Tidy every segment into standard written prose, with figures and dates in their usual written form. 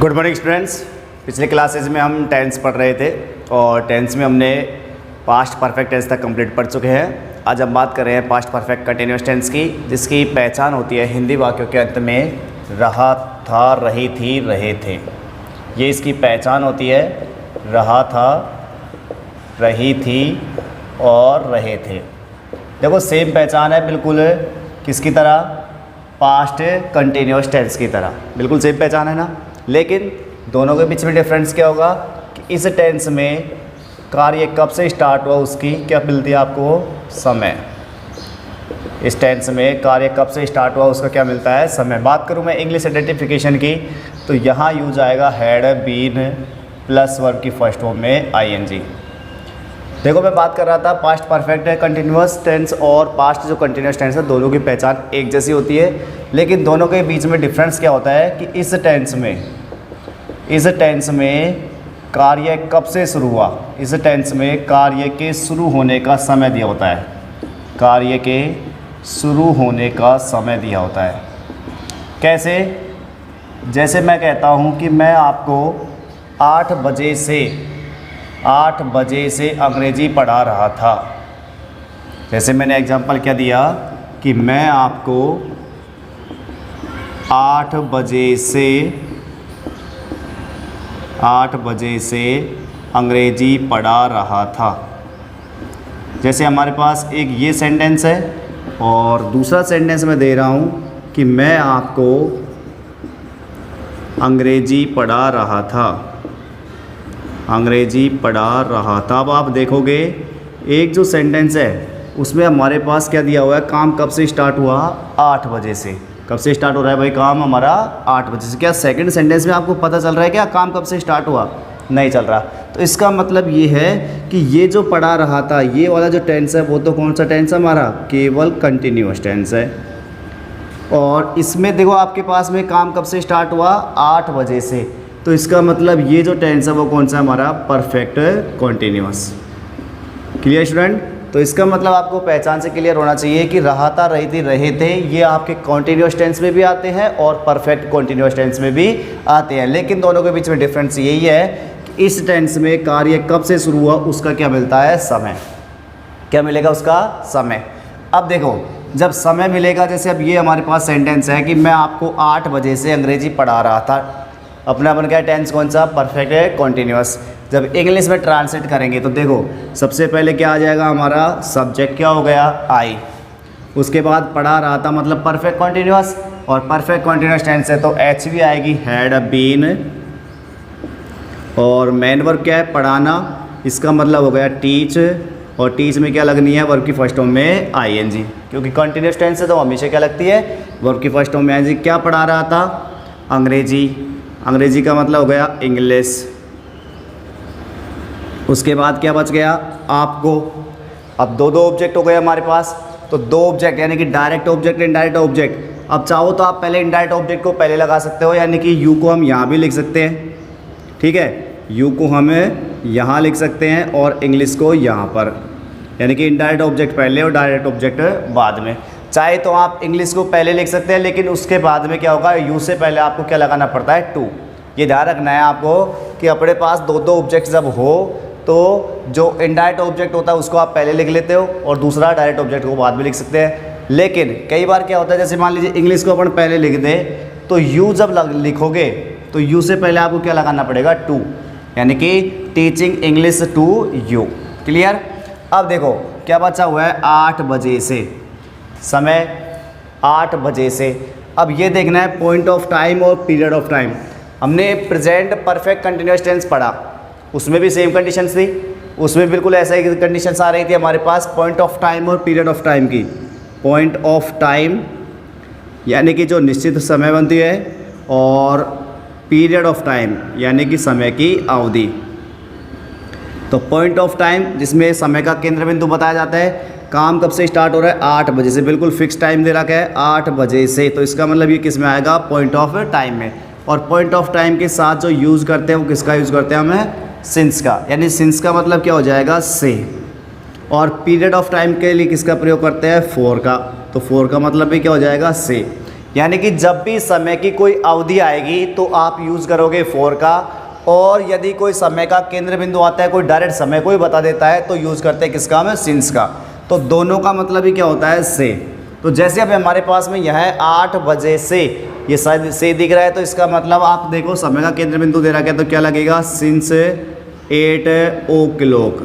Good morning students. पिछले classes में हम टेंस पढ़ रहे थे और टेंस में हमने पास्ट परफेक्ट टेंस तक कंप्लीट पढ़ चुके हैं। आज हम बात कर रहे हैं पास्ट परफेक्ट कंटिन्यूअस टेंस की, जिसकी पहचान होती है हिंदी वाक्यों के अंत में रहा था, रही थी, रहे थे। ये इसकी पहचान होती है, रहा था, रही थी और रहे थे। देखो सेम पहचान है बिल्कुल किसकी तरह, पास्ट कंटिन्यूअस टेंस की तरह, बिल्कुल सेम पहचान है ना। लेकिन दोनों के बीच में डिफरेंस क्या होगा कि इस टेंस में कार्य कब से स्टार्ट हुआ उसकी क्या मिलती है आपको, समय। इस टेंस में कार्य कब से स्टार्ट हुआ उसका क्या मिलता है, समय। बात करूं मैं इंग्लिश आइडेंटिफिकेशन की तो यहाँ यूज आएगा हैड बीन प्लस वर्ब की फर्स्ट फॉर्म में आईएनजी। देखो मैं बात कर रहा था पास्ट परफेक्ट कंटिन्यूअस टेंस और पास्ट जो कंटिन्यूअस टेंस है दोनों की पहचान एक जैसी होती है, लेकिन दोनों के बीच में डिफरेंस क्या होता है कि इस टेंस में कार्य कब से शुरू हुआ। इस टेंस में कार्य के शुरू होने का समय दिया होता है, कार्य के शुरू होने का समय दिया होता है। कैसे? जैसे मैं कहता हूँ कि मैं आपको 8 बजे से अंग्रेजी पढ़ा रहा था। जैसे मैंने एग्जांपल क्या दिया कि मैं आपको 8 बजे से अंग्रेजी पढ़ा रहा था। जैसे हमारे पास एक ये सेंटेंस है और दूसरा सेंटेंस मैं दे रहा हूँ कि मैं आपको अंग्रेजी पढ़ा रहा था, अंग्रेजी पढ़ा रहा था। अब आप देखोगे एक जो सेंटेंस है उसमें हमारे पास क्या दिया हुआ है, काम कब से स्टार्ट हुआ, 8 बजे से। कब से स्टार्ट हो रहा है भाई काम हमारा, 8 बजे से। क्या सेकंड सेंटेंस में आपको पता चल रहा है क्या काम कब से स्टार्ट हुआ? नहीं चल रहा। तो इसका मतलब ये है कि ये जो पढ़ा रहा था ये वाला जो टेंस है वो तो कौन सा टेंस है हमारा, केवल कंटिन्यूअस टेंस है। और इसमें देखो आपके पास में काम कब से स्टार्ट हुआ, 8 बजे से। तो इसका मतलब ये जो टेंस है वो कौन सा हमारा, परफेक्ट कंटिन्यूअस। Clear student? तो इसका मतलब आपको पहचान से क्लियर होना चाहिए कि रहा था, रही थी, रहे थे, ये आपके कंटिन्यूअस टेंस में भी आते हैं और परफेक्ट कंटिन्यूअस टेंस में भी आते हैं। लेकिन दोनों के बीच में डिफरेंस यही है कि इस टेंस में कार्य कब से शुरू हुआ उसका क्या मिलता है, समय। क्या मिलेगा उसका, समय। अब देखो जब समय मिलेगा, जैसे अब ये हमारे पास सेंटेंस है कि मैं आपको 8 बजे से अंग्रेजी पढ़ा रहा था। अपना अपन क्या टेंस कौन सा, परफेक्ट है कंटिन्यूअस। जब इंग्लिश में ट्रांसलेट करेंगे तो देखो सबसे पहले क्या आ जाएगा हमारा, सब्जेक्ट क्या हो गया, आई। उसके बाद पढ़ा रहा था मतलब परफेक्ट कंटिन्यूअस, और परफेक्ट कंटिन्यूअस टेंस है तो एच भी आएगी, हैड बीन। और मेन वर्ब क्या है, पढ़ाना, इसका मतलब हो गया टीच। और टीच में क्या लगनी है, वर्ब की फर्स्ट फॉर्म में आईएनजी, क्योंकि कंटिन्यूअस टेंस है तो हमेशा क्या लगती है, वर्ब की फर्स्ट फॉर्म में आईएनजी। क्या पढ़ा रहा था, अंग्रेजी। अंग्रेजी का मतलब हो गया इंग्लिश। उसके बाद क्या बच गया, आपको। अब दो ऑब्जेक्ट हो गए हमारे पास, तो 2 ऑब्जेक्ट यानी कि डायरेक्ट ऑब्जेक्ट, इनडायरेक्ट ऑब्जेक्ट। अब चाहो तो आप पहले इनडायरेक्ट ऑब्जेक्ट को पहले लगा सकते हो, यानी कि यू को हम यहाँ भी लिख सकते हैं, ठीक है। यू को हम यहाँ लिख सकते हैं और इंग्लिश को यहाँ पर, यानी कि इनडायरेक्ट ऑब्जेक्ट पहले और डायरेक्ट ऑब्जेक्ट बाद में। चाहे तो आप इंग्लिश को पहले लिख सकते हैं, लेकिन उसके बाद में क्या होगा, यू से पहले आपको क्या लगाना पड़ता है, टू। ये ध्यान रखना है आपको कि अपने पास 2 ऑब्जेक्ट जब हो तो जो इनडायरेक्ट ऑब्जेक्ट होता है उसको आप पहले लिख लेते हो और दूसरा डायरेक्ट ऑब्जेक्ट को बाद में लिख सकते हैं। लेकिन कई बार क्या होता है, जैसे मान लीजिए इंग्लिश को अपन पहले लिख दें तो यू जब लिखोगे तो यू से पहले आपको क्या लगाना पड़ेगा, टू, यानी कि teaching English to you. Clear? अब देखो क्या बचा हुआ है, 8 बजे से, समय 8 बजे से। अब ये देखना है पॉइंट ऑफ टाइम और पीरियड ऑफ टाइम। हमने प्रेजेंट परफेक्ट कंटिन्यूअस टेंस पढ़ा, उसमें भी सेम कंडीशंस थी, उसमें बिल्कुल ऐसा ही कंडीशंस आ रही थी हमारे पास, पॉइंट ऑफ टाइम और पीरियड ऑफ टाइम की। पॉइंट ऑफ टाइम यानी कि जो निश्चित समय बनती है, और पीरियड ऑफ टाइम यानी कि समय की अवधि। तो पॉइंट ऑफ टाइम जिसमें समय का केंद्र बिंदु बताया जाता है, काम कब से स्टार्ट हो रहा है, 8 बजे से, बिल्कुल फिक्स टाइम दे रखा है 8 बजे से। तो इसका मतलब ये किस में आएगा, पॉइंट ऑफ टाइम में। और पॉइंट ऑफ टाइम के साथ जो यूज़ करते हैं वो किसका यूज़ करते हैं हमें, सिंस का, यानी सिंस का मतलब क्या हो जाएगा, से। और पीरियड ऑफ टाइम के लिए किसका प्रयोग करते हैं, फॉर का। तो फॉर का मतलब भी क्या हो जाएगा, से। यानी कि जब भी समय की कोई अवधि आएगी तो आप यूज़ करोगे फॉर का, और यदि कोई समय का केंद्र बिंदु आता है, कोई डायरेक्ट समय कोई बता देता है, तो यूज़ करते हैं किसका, में सिंस का। तो दोनों का मतलब ही क्या होता है, से। तो जैसे अब हमारे पास में यह है 8 बजे से, ये शायद से दिख रहा है, तो इसका मतलब आप देखो समय का केंद्र बिंदु दे रखा है, तो क्या लगेगा, सिंस 8 o'clock।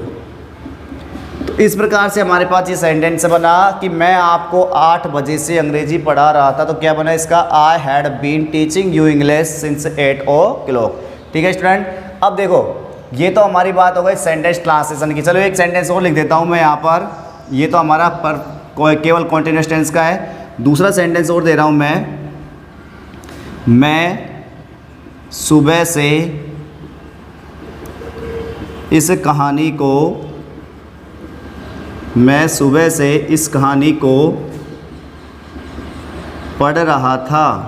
तो इस प्रकार से हमारे पास ये सेंटेंस बना कि मैं आपको 8 बजे से अंग्रेजी पढ़ा रहा था। तो क्या बना इसका, I had been teaching you English since 8 o'clock। ठीक है स्टूडेंट, अब देखो ये तो हमारी बात हो गई सेंटेंस ट्रांसलेशन की। चलो एक सेंटेंस और लिख देता हूँ मैं यहाँ पर, ये तो हमारा केवल कॉन्टिन्यूअस टेंस का है। दूसरा सेंटेंस और दे रहा हूँ मैं सुबह से इस कहानी को पढ़ रहा था।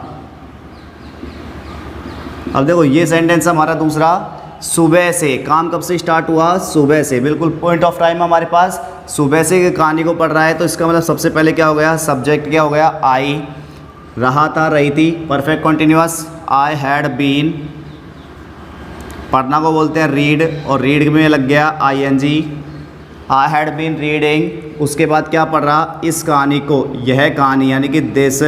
अब देखो ये सेंटेंस हमारा दूसरा, सुबह से, काम कब से स्टार्ट हुआ, सुबह से, बिल्कुल पॉइंट ऑफ टाइम हमारे पास सुबह से कहानी को पढ़ रहा है। तो इसका मतलब सबसे पहले क्या हो गया, सब्जेक्ट क्या हो गया, आई, रहा था, रही थी, perfect continuous, I had been, पढ़ना को बोलते हैं रीड, और रीड में लग गया ING, I had been reading. उसके बाद क्या पढ़ रहा, इस कहानी को, यह कहानी, यानी कि this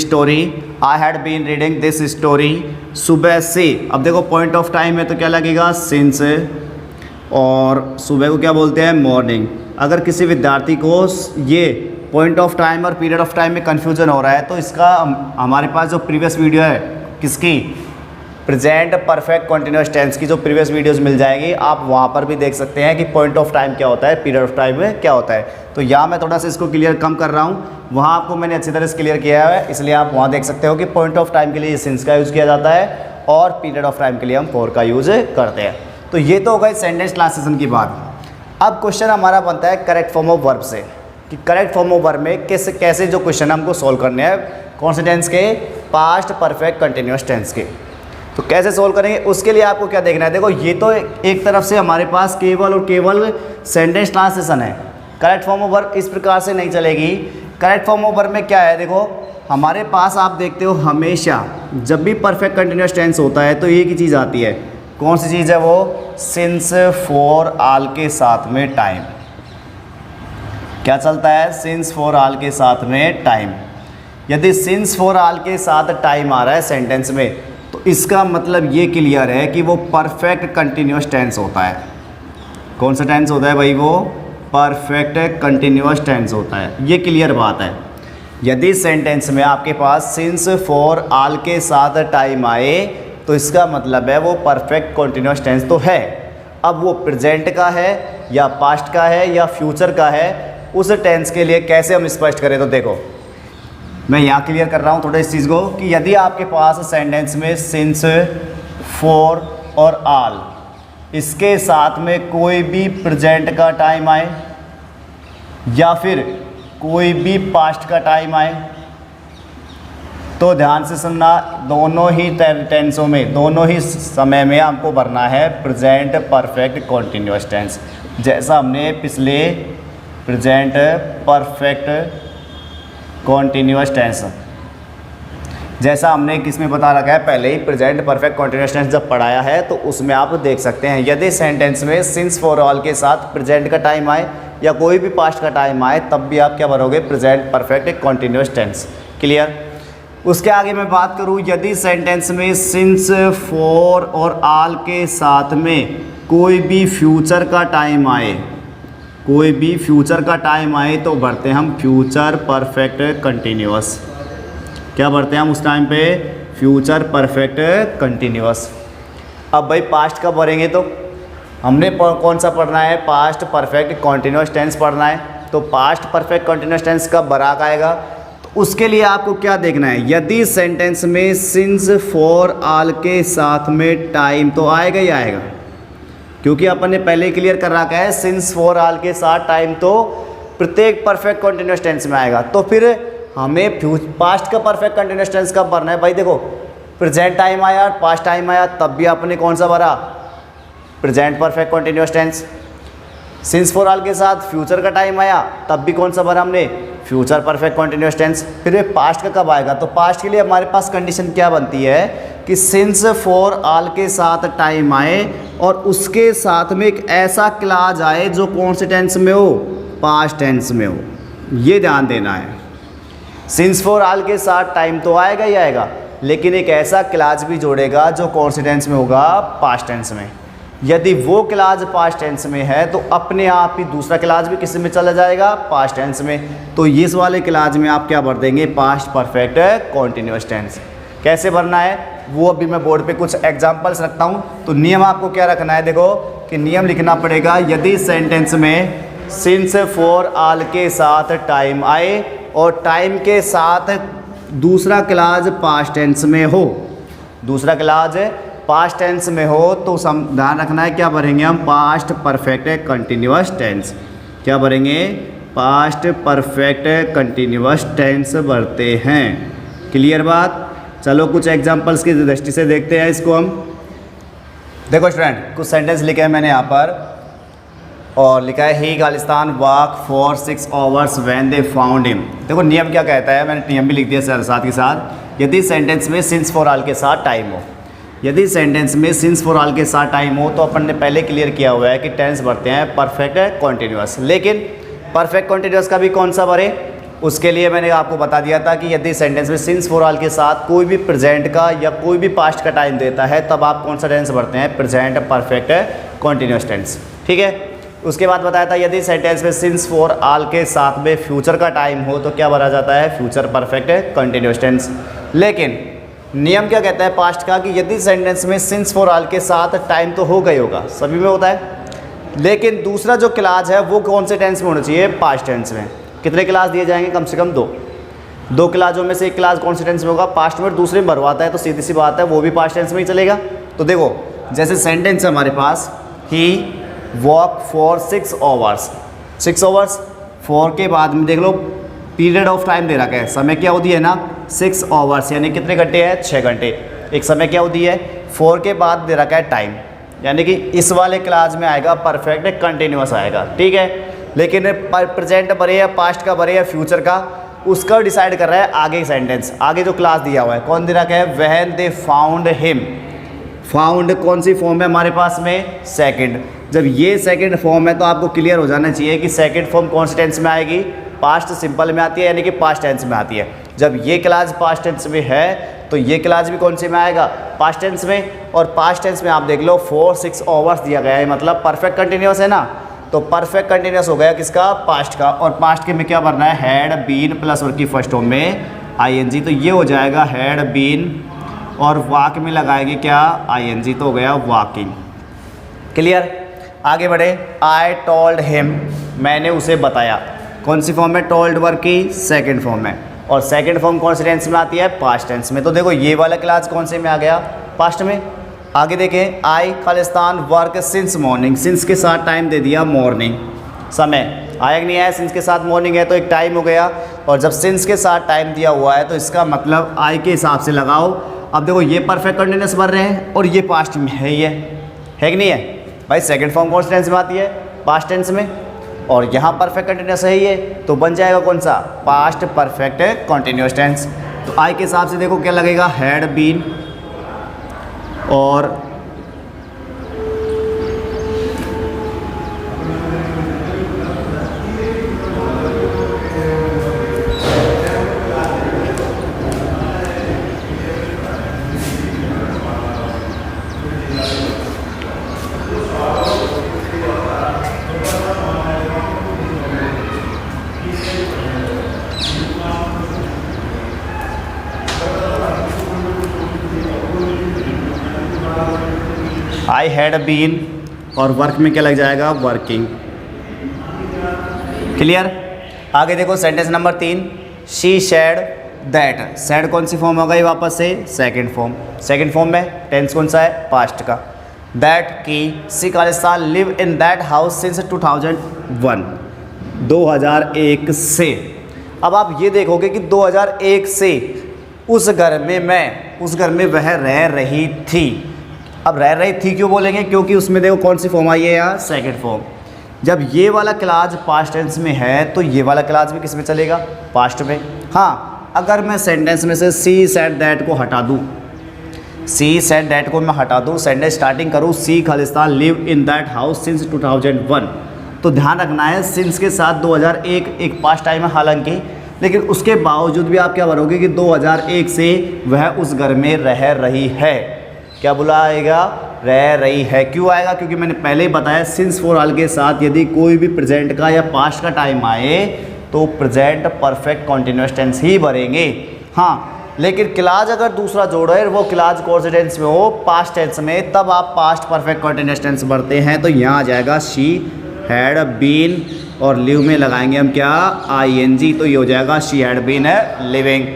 story, I had been reading this story, सुबह से। अब देखो पॉइंट ऑफ टाइम है तो क्या लगेगा, सिंस, और सुबह को क्या बोलते हैं, मॉर्निंग। अगर किसी विद्यार्थी को ये पॉइंट ऑफ टाइम और पीरियड ऑफ टाइम में कन्फ्यूजन हो रहा है, तो इसका हमारे पास जो प्रीवियस वीडियो है, किसकी, प्रेजेंट परफेक्ट कॉन्टिन्यूअस टेंस की जो प्रीवियस वीडियोस मिल जाएगी, आप वहाँ पर भी देख सकते हैं कि पॉइंट ऑफ टाइम क्या होता है, पीरियड ऑफ टाइम में क्या होता है। तो यहाँ मैं थोड़ा सा इसको क्लियर कम कर रहा हूँ, वहाँ आपको मैंने अच्छी तरह से क्लियर किया है, इसलिए आप वहाँ देख सकते हो कि पॉइंट ऑफ टाइम के लिए सिंस का यूज़ किया जाता है और पीरियड ऑफ टाइम के लिए हम फॉर का यूज़ करते हैं। तो ये तो हो गई सेंटेंस ट्रांसलेशन की बात। अब क्वेश्चन हमारा बनता है करेक्ट फॉर्म ऑफ वर्ब से, कि करेक्ट फॉर्म ऑफ वर्ब में कैसे जो क्वेश्चन हमको सोल्व करने हैं, कौन से टेंस के, पास्ट परफेक्ट कंटिन्यूअस टेंस के। तो कैसे सोल्व करेंगे, उसके लिए आपको क्या देखना है, देखो ये तो एक तरफ से हमारे पास केवल और केवल सेंटेंस ट्रांसलेशन है। करेक्ट फॉर्म ऑफ वर्ब इस प्रकार से नहीं चलेगी। करेक्ट फॉर्म ऑफ वर्ब में क्या है, देखो हमारे पास आप देखते हो हमेशा जब भी परफेक्ट कंटिन्यूअस टेंस होता है तो एक ही चीज़ आती है, कौन सी चीज़ है वो, सिंस, फॉर, आल के साथ में टाइम। क्या चलता है, सिंस, फॉर, आल के साथ में टाइम। यदि सिंस, फॉर, आल के साथ टाइम आ रहा है सेंटेंस में, तो इसका मतलब ये क्लियर है कि वो परफेक्ट कंटिन्यूअस टेंस होता है। कौन सा टेंस होता है भाई, वो परफेक्ट कंटिन्यूअस टेंस होता है, ये क्लियर बात है। यदि सेंटेंस में आपके पास सिंस, फॉर, आल के साथ टाइम आए, तो इसका मतलब है वो परफेक्ट कंटिन्यूअस टेंस तो है। अब वो प्रेजेंट का है या पास्ट का है या फ्यूचर का है, उस टेंस के लिए कैसे हम स्पष्ट करें, तो देखो मैं यहाँ क्लियर कर रहा हूँ थोड़ा इस चीज़ को, कि यदि आपके पास सेंटेंस में सिंस, फॉर और आल, इसके साथ में कोई भी प्रेजेंट का टाइम आए या फिर कोई भी पास्ट का टाइम आए, तो ध्यान से सुनना, दोनों ही टेंसों में, दोनों ही समय में हमको भरना है प्रेजेंट परफेक्ट कॉन्टिन्यूअस टेंस। जैसा हमने पिछले प्रेजेंट परफेक्ट कॉन्टिन्यूअस टेंस, जैसा हमने किसमें बता रखा है पहले ही, प्रेजेंट परफेक्ट कॉन्टिन्यूअस टेंस जब पढ़ाया है, तो उसमें आप देख सकते हैं यदि सेंटेंस में सिंस, फॉर, ऑल के साथ प्रेजेंट का टाइम आए या कोई भी पास्ट का टाइम आए, तब भी आप क्या भरोगे, present perfect continuous tense. Clear. उसके आगे मैं बात करूं, यदि सेंटेंस में सिंस, फॉर और आल के साथ में कोई भी फ्यूचर का टाइम आए, कोई भी फ्यूचर का टाइम आए, तो भरते हैं हम फ्यूचर परफेक्ट कंटिन्यूअस। क्या भरते हैं हम उस टाइम पे, फ्यूचर परफेक्ट कंटिन्यूअस। अब भाई पास्ट कब भरेंगे, तो हमने कौन सा पढ़ना है, पास्ट परफेक्ट कंटिन्यूअस टेंस पढ़ना है। तो पास्ट परफेक्ट कंटिन्यूअस टेंस कब भराक आएगा, तो उसके लिए आपको क्या देखना है, यदि सेंटेंस में सिंस, फॉर, आल के साथ में टाइम, तो आएगा ही आएगा, क्योंकि अपन ने पहले ही क्लियर कर रखा है सिंस, फॉर, आल के साथ टाइम तो प्रत्येक परफेक्ट कंटिन्यूअस टेंस में आएगा। तो फिर हमें पास्ट का परफेक्ट कंटिन्यूअस टेंस कब भरना है भाई, देखो प्रेजेंट टाइम आया, पास्ट टाइम आया, तब भी आपने कौन सा भरा, present perfect continuous tense. Since, for, all के साथ फ्यूचर का टाइम आया, तब भी कौन सा भरा हमने, फ्यूचर परफेक्ट कॉन्टिन्यूस टेंस। फिर ये पास्ट का कब आएगा, तो पास्ट के लिए हमारे पास कंडीशन क्या बनती है कि सिंस फॉर ऑल के साथ टाइम आए और उसके साथ में एक ऐसा क्लॉज आए जो कौन से टेंस में हो, पास्ट टेंस में हो। ये ध्यान देना है। सिंस फॉर ऑल के साथ टाइम तो आएगा ही आएगा, लेकिन एक ऐसा क्लॉज भी जोड़ेगा जो कौन से टेंस में होगा, पास्ट टेंस में। यदि वो क्लॉज पास्ट टेंस में है तो अपने आप ही दूसरा क्लॉज भी किस में चला जाएगा, पास्ट टेंस में। तो इस वाले क्लॉज में आप क्या भर देंगे, पास्ट परफेक्ट कॉन्टिन्यूस टेंस। कैसे भरना है वो अभी मैं बोर्ड पे कुछ एग्जांपल्स रखता हूँ। तो नियम आपको क्या रखना है, देखो कि नियम लिखना पड़ेगा, यदि सेंटेंस में सिंस फॉर ऑल के साथ टाइम आए और टाइम के साथ दूसरा क्लॉज पास्ट टेंस में हो, दूसरा क्लॉज पास्ट टेंस में हो, तो ध्यान रखना है क्या भरेंगे हम, पास्ट परफेक्ट कंटिन्यूअस टेंस। क्या भरेंगे, पास्ट परफेक्ट कंटिन्यूअस टेंस भरते हैं। क्लियर बात। चलो कुछ एग्जांपल्स की दृष्टि से देखते हैं इसको हम। देखो स्टूडेंट, कुछ सेंटेंस लिखे हैं मैंने यहाँ पर और लिखा है ही Khalistan walk for 6 hours when they found him. देखो नियम क्या कहता है, मैंने नियम भी लिख दिया सर साथ के साथ। यदि सेंटेंस में सिंस फॉर ऑल के साथ टाइम हो, यदि सेंटेंस में सिंस फॉर ऑल के साथ टाइम हो तो अपन ने पहले क्लियर किया हुआ है कि टेंस भरते हैं परफेक्ट कॉन्टिन्यूअस। लेकिन परफेक्ट कॉन्टिन्यूअस का भी कौन सा भरे, उसके लिए मैंने आपको बता दिया था कि यदि सेंटेंस में सिंस फॉर ऑल के साथ कोई भी प्रेजेंट का या कोई भी पास्ट का टाइम देता है तब आप कौन सा टेंस भरते हैं, प्रेजेंट परफेक्ट कॉन्टिन्यूअस टेंस। ठीक है। उसके बाद बताया था यदि सेंटेंस में सिंस फॉर ऑल के साथ में फ्यूचर का टाइम हो तो क्या भरा जाता है, फ्यूचर परफेक्ट कंटिन्यूअस टेंस। लेकिन नियम क्या कहता है पास्ट का कि यदि सेंटेंस में सिंस फॉर ऑल के साथ टाइम तो हो गई होगा, सभी में होता है, लेकिन दूसरा जो क्लॉज है वो कौन से टेंस में होना चाहिए, पास्ट टेंस में। कितने क्लॉज दिए जाएंगे, कम से कम दो क्लॉजों में से एक क्लॉज कौन से टेंस में होगा, पास्ट में, दूसरे में भरवाता है तो सीधी सी बात है वो भी पास्ट टेंस में ही चलेगा। तो देखो जैसे सेंटेंस है हमारे पास, ही वॉक फॉर 6 आवर्स, 6 आवर्स, 4 के बाद में देख लो पीरियड ऑफ टाइम दे रखा है, समय क्या होती है ना, 6 आवर्स यानी कितने घंटे हैं, 6 घंटे। एक समय क्या होती है, 4 के बाद दे रखा है टाइम, यानी कि इस वाले क्लास में आएगा परफेक्ट कंटिन्यूअस आएगा। ठीक है। लेकिन प्रेजेंट भरे या पास्ट का भरे या फ्यूचर का, उसका डिसाइड कर रहा है आगे सेंटेंस, आगे जो क्लास दिया हुआ है कौन दे रखा है, when they found him. Found कौन सी फॉर्म है हमारे पास में, सेकंड। जब ये सेकंड फॉर्म है तो आपको क्लियर हो जाना चाहिए कि सेकंड फॉर्म कौन से टेंस में आएगी, पास्ट सिंपल में आती है यानी कि पास्ट टेंस में आती है। जब ये क्लास पास्ट टेंस में है तो ये क्लास भी कौन से में आएगा, पास्ट टेंस में। और पास्ट टेंस में आप देख लो 4 6 आवर्स दिया गया है, मतलब परफेक्ट कंटिन्यूअस है ना, तो परफेक्ट कंटिन्यूअस हो गया किसका, पास्ट का। और पास्ट के में क्या भरना है, हैड बीन प्लस वर्ब की फर्स्ट फॉर्म में आईएनजी, तो ये हो जाएगा हैड बीन, और वाक में लगाएंगे क्या, आईएनजी, तो हो गया वॉकिंग। क्लियर। आगे बढ़े, आई टोल्ड हिम, मैंने उसे बताया, कौन सी फॉर्म में, टोल्ड वर्ब की सेकंड फॉर्म में। और सेकंड फॉर्म कौन से टेंस में आती है, पास्ट टेंस में। तो देखो ये वाला क्लास कौन से में आ गया, पास्ट में। आगे देखें, I Khalistan work since morning, since के साथ टाइम दे दिया मॉर्निंग, समय आया कि नहीं आया, सिंस के साथ मॉर्निंग है तो एक टाइम हो गया, और जब सिंस के साथ टाइम दिया हुआ है तो इसका मतलब आई के हिसाब से लगाओ। अब देखो ये परफेक्ट कंटिन्यूअस भर रहे हैं और ये पास्ट में है ही है कि नहीं है भाई। सेकंड फॉर्म कौन से टेंस में आती है, पास्ट टेंस में, और यहाँ परफेक्ट कंटिन्यूअस है ये, तो बन जाएगा कौन सा, पास्ट परफेक्ट कंटिन्यूअस टेंस। तो आई के हिसाब से देखो क्या लगेगा, हैड बीन, और आई हैड बीन, और वर्क में क्या लग जाएगा, वर्किंग। क्लियर। आगे देखो sentence number 3, she said that, said कौन सी फॉर्म हो गई, वापस से सेकंड फॉर्म। सेकंड फॉर्म में टेंस कौन सा है, पास्ट का। दैट की she Khalistan live in that house since 2001, 2001 से। अब आप ये देखोगे कि 2001 से उस घर में वह रह रही थी। अब रह रही थी क्यों बोलेंगे, क्योंकि उसमें देखो कौन सी फॉर्म आई है यहाँ, सेकंड फॉर्म। जब ये वाला क्लास पास्ट टेंस में है तो ये वाला क्लास भी किस में चलेगा, पास्ट में। हाँ, अगर मैं सेंटेंस में से सी सेड दैट को हटा दूँ, सी सेड दैट को मैं हटा दूँ, सेंटेंस स्टार्टिंग करूँ she Khalistan live in that house since 2001, तो ध्यान रखना है सिंस के साथ 2001 एक पास्ट टाइम है हालांकि, लेकिन उसके बावजूद भी आप क्या भरोगे कि 2001 से वह उस घर में रह रही है। क्या बुलाएगा, रह रही है। क्यों आएगा, क्योंकि मैंने पहले ही बताया सिंस फॉर ऑल के साथ यदि कोई भी प्रेजेंट का या पास्ट का टाइम आए तो प्रेजेंट परफेक्ट कॉन्टिन्यूअस टेंस ही भरेंगे। हाँ, लेकिन क्लास अगर दूसरा जोड़े वो क्लास कौन टेंस में हो, पास्ट टेंस में, तब आप पास्ट परफेक्ट कॉन्टिन्यूअस टेंस भरते हैं। तो यहाँ आ जाएगा शी हैड बीन और लिव में लगाएंगे हम क्या, ING, तो ये हो जाएगा she had been living.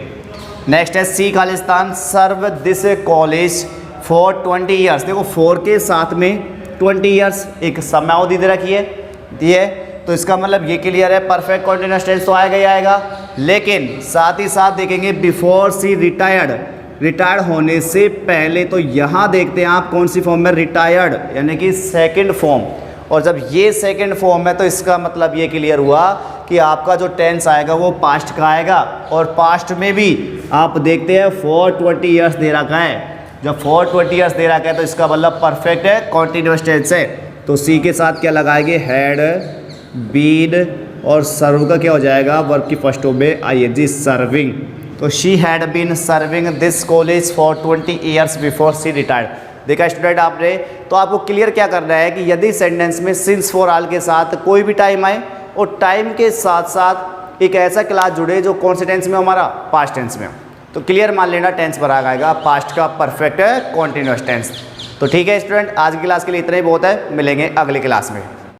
Next है she Khalistan serve this college for 20 years. देखो 4 के साथ में 20 ईयर्स एक समयावधि दे रखी है, दिए, तो इसका मतलब ये क्लियर है परफेक्ट कॉन्टिन्यूअस टेंस तो आएगा ही आएगा। लेकिन साथ ही साथ देखेंगे बिफोर सी रिटायर्ड, रिटायर्ड होने से पहले, तो यहाँ देखते हैं आप कौन सी फॉर्म में, रिटायर्ड यानी कि सेकंड फॉर्म। और जब ये सेकंड फॉर्म है तो इसका मतलब ये क्लियर हुआ कि आपका जो टेंस आएगा वो पास्ट का आएगा। और पास्ट में भी आप देखते हैं फॉर 20 ईयर्स दे रखा है, जब फॉर 20 ईयर्स दे रखा है तो इसका मतलब परफेक्ट है कॉन्टिन्यूअस टेंस है। तो सी के साथ क्या लगाएंगे, हैड बीन, और सर्व का क्या हो जाएगा, वर्ब की फर्स्ट फॉर्म में ING सर्विंग। तो she had been serving this college for 20 years before she retired. देखा स्टूडेंट आपने, तो आपको क्लियर क्या करना है कि यदि सेंटेंस में सिंस फॉर ऑल के साथ कोई भी टाइम आए और टाइम के साथ साथ एक ऐसा क्लास जुड़े जो कौन से टेंस में, हमारा पास्ट टेंस में, तो क्लियर मान लेना टेंस पर आ जाएगा पास्ट का परफेक्ट कॉन्टिन्यूअस टेंस। तो ठीक है स्टूडेंट, आज की क्लास के लिए इतना ही बहुत है, मिलेंगे अगली क्लास में।